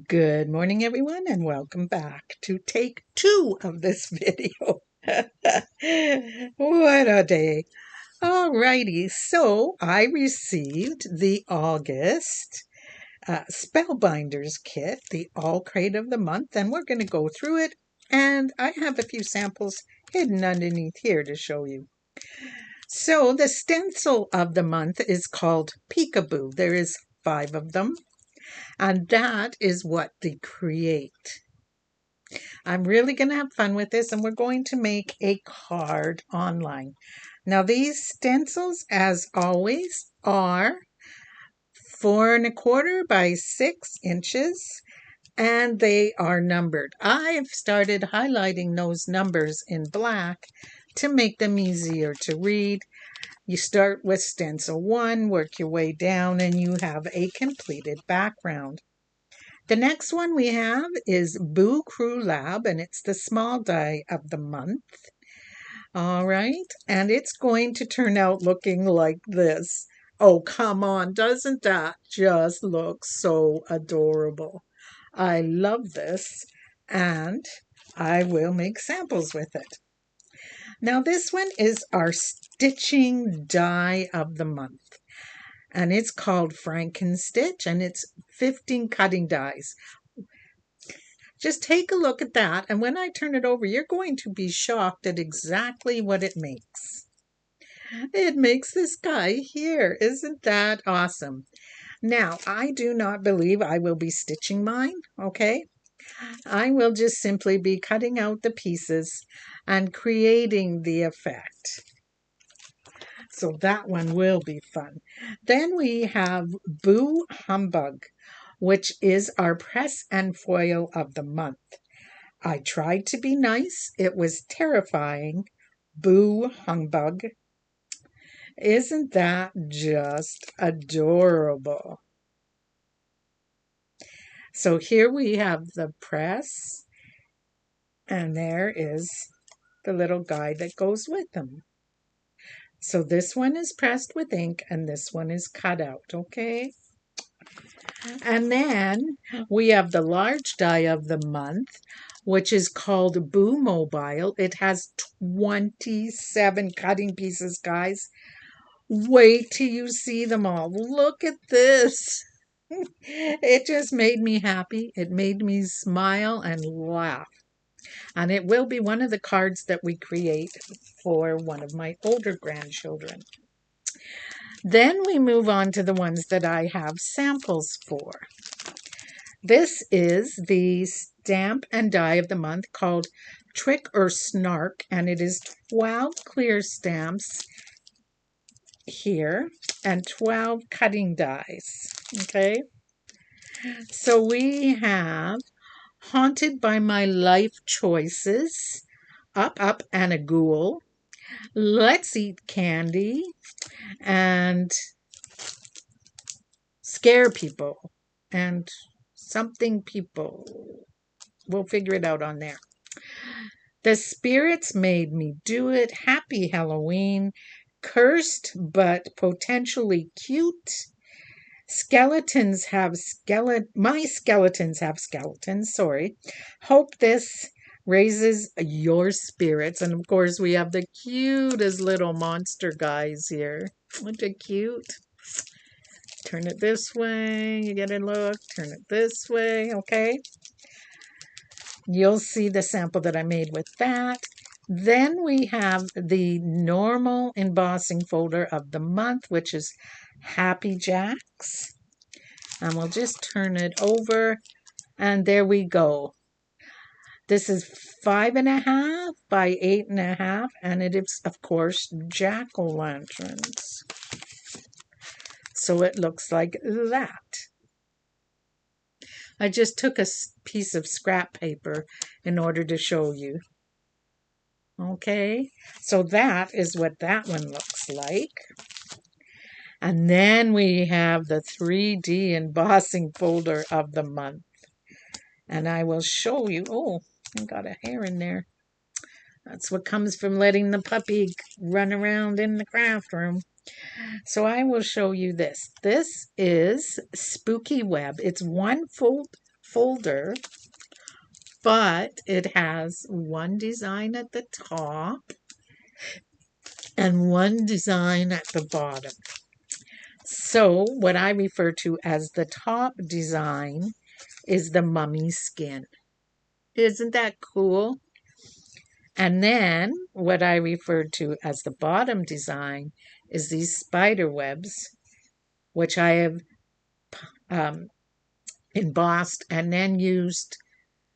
Good morning, everyone, and welcome back to take 2 of this video. What a day. Alrighty, so I received the August Spellbinders Kit, the All Crate of the Month, and we're going to go through it, and I have a few samples hidden underneath here to show you. So the stencil of the month is called Peekaboo. There is 5 of them. And that is what they create. I'm really going to have fun with this, and we're going to make a card online. Now, these stencils, as always, are 4 1/4 by 6 inches, and they are numbered. I've started highlighting those numbers in black to make them easier to read. You start with stencil 1, work your way down, and you have a completed background. The next one we have is Boo Crew Lab, and it's the small die of the month. All right, and it's going to turn out looking like this. Oh, come on, doesn't that just look so adorable? I love this, and I will make samples with it. Now, this one is our stitching die of the month. And it's called Frankenstitch, and it's 15 cutting dies. Just take a look at that, and when I turn it over, you're going to be shocked at exactly what it makes. It makes this guy here. Isn't that awesome? Now, I do not believe I will be stitching mine, okay? I will just simply be cutting out the pieces and creating the effect. So that one will be fun. Then we have Boo Humbug, which is our press and foil of the month. I tried to be nice. It was terrifying. Boo Humbug. Isn't that just adorable? So here we have the press, and there is the little guy that goes with them. So this one is pressed with ink, and this one is cut out, okay? And then we have the large die of the month, which is called Boo Mobile. It has 27 cutting pieces, guys. Wait till you see them all. Look at this. It just made me happy. It made me smile and laugh. And it will be one of the cards that we create for one of my older grandchildren. Then we move on to the ones that I have samples for. This is the stamp and die of the month called Trick or Snark, and it is 12 clear stamps here and 12 cutting dies. Okay, so we have Haunted by My Life Choices, Up, Up, and a Ghoul, Let's Eat Candy, and Scare People, and Something People. We'll figure it out on there. The Spirits Made Me Do It, Happy Halloween, Cursed but Potentially Cute, Skeletons Have My Skeletons Have Skeletons, sorry. Hope This Raises Your Spirits. And of course, we have the cutest little monster guys here. Aren't they cute? Turn it this way, you get a look. Turn it this way, okay? You'll see the sample that I made with that. Then we have the normal embossing folder of the month, which is Happy Jacks. And we'll just turn it over, and there we go. This is 5 1/2 by 8 1/2, and it is, of course, jack-o'-lanterns. So it looks like that. I just took a piece of scrap paper in order to show you. Okay, so that is what that one looks like. And then we have the 3D embossing folder of the month. And I will show you. Oh, I got a hair in there. That's what comes from letting the puppy run around in the craft room. So I will show you this. This is Spooky Web. It's one folder, but it has one design at the top and one design at the bottom. So what I refer to as the top design is the mummy skin. Isn't that cool? And then what I refer to as the bottom design is these spider webs, which I have embossed and then used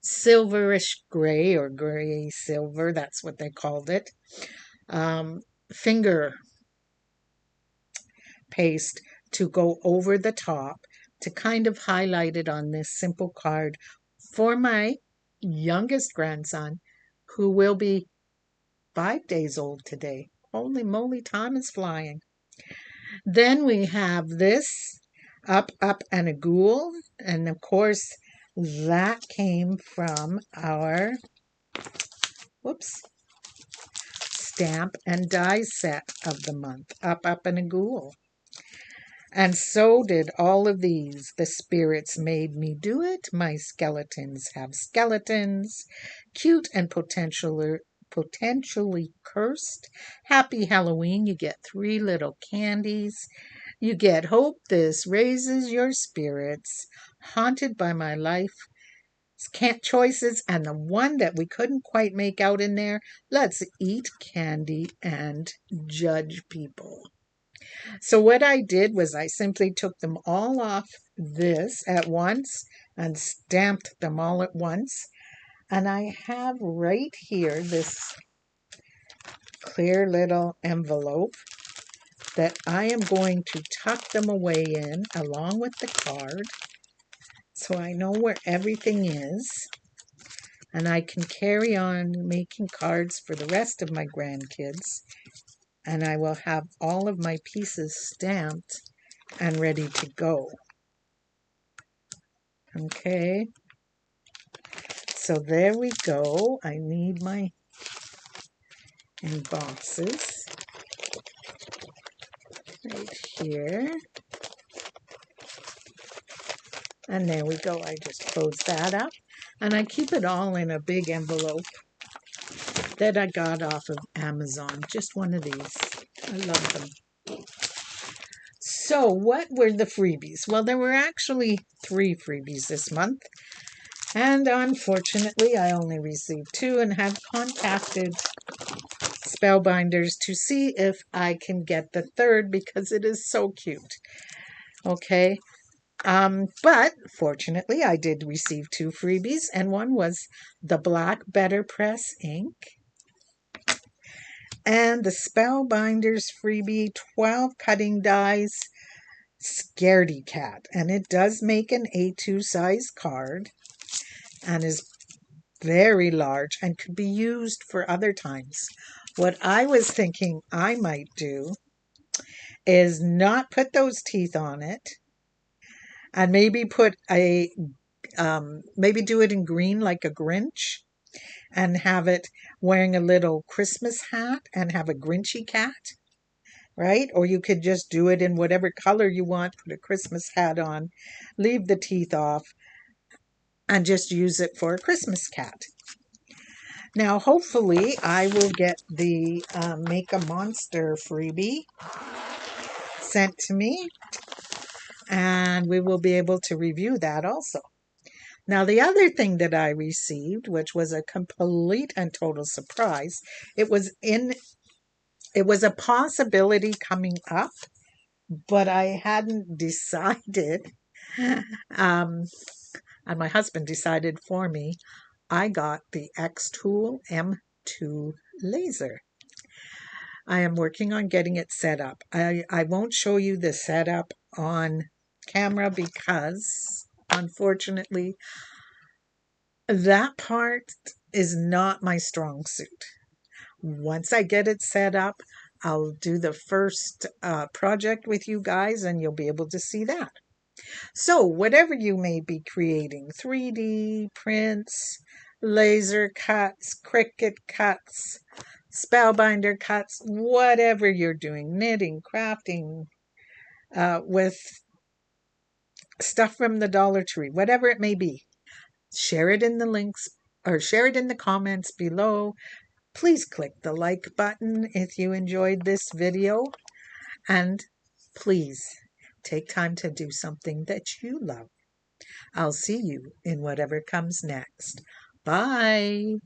silverish gray or gray silver, that's what they called it, finger paste to go over the top to kind of highlight it on this simple card for my youngest grandson, who will be 5 days old today. Holy moly, time is flying. Then we have this up, up, and a ghoul. And of course, that came from our, stamp and die set of the month, up, up, and a ghoul. And so did all of these. The spirits made me do it. My skeletons have skeletons. Cute and potentially cursed. Happy Halloween. You get 3 little candies. You get hope. This raises your spirits. Haunted by my life. Choices. And the one that we couldn't quite make out in there. Let's eat candy and judge people. So what I did was I simply took them all off this at once and stamped them all at once. And I have right here this clear little envelope that I am going to tuck them away in along with the card, so I know where everything is. And I can carry on making cards for the rest of my grandkids. And I will have all of my pieces stamped and ready to go. Okay, so there we go. I need my embosses right here. And there we go. I just close that up. And I keep it all in a big envelope that I got off of Amazon. Just one of these. I love them. So what were the freebies? Well, there were actually 3 freebies this month. And unfortunately, I only received 2 and have contacted Spellbinders to see if I can get the 3rd because it is so cute. Okay. But fortunately, I did receive 2 freebies, and one was the Black Better Press ink and the Spellbinders freebie 12 cutting dies Scaredy Cat. And it does make an A2 size card and is very large and could be used for other times. What I was thinking I might do is not put those teeth on it and maybe put maybe do it in green like a Grinch and have it wearing a little Christmas hat and have a Grinchy cat, right? Or you could just do it in whatever color you want, put a Christmas hat on, leave the teeth off, and just use it for a Christmas cat. Now, hopefully, I will get the Make a Monster freebie sent to me, and we will be able to review that also. Now, the other thing that I received, which was a complete and total surprise, it was a possibility coming up, but I hadn't decided, and my husband decided for me. I got the X-Tool M2 laser. I am working on getting it set up. I won't show you the setup on camera because, unfortunately, that part is not my strong suit. Once I get it set up, I'll do the first project with you guys and you'll be able to see that. So whatever you may be creating, 3D prints, laser cuts, Cricut cuts, spellbinder cuts, whatever you're doing, knitting, crafting, with stuff from the Dollar Tree, whatever it may be. Share it in the links or share it in the comments below. Please click the like button if you enjoyed this video, and please take time to do something that you love. I'll see you in whatever comes next. Bye.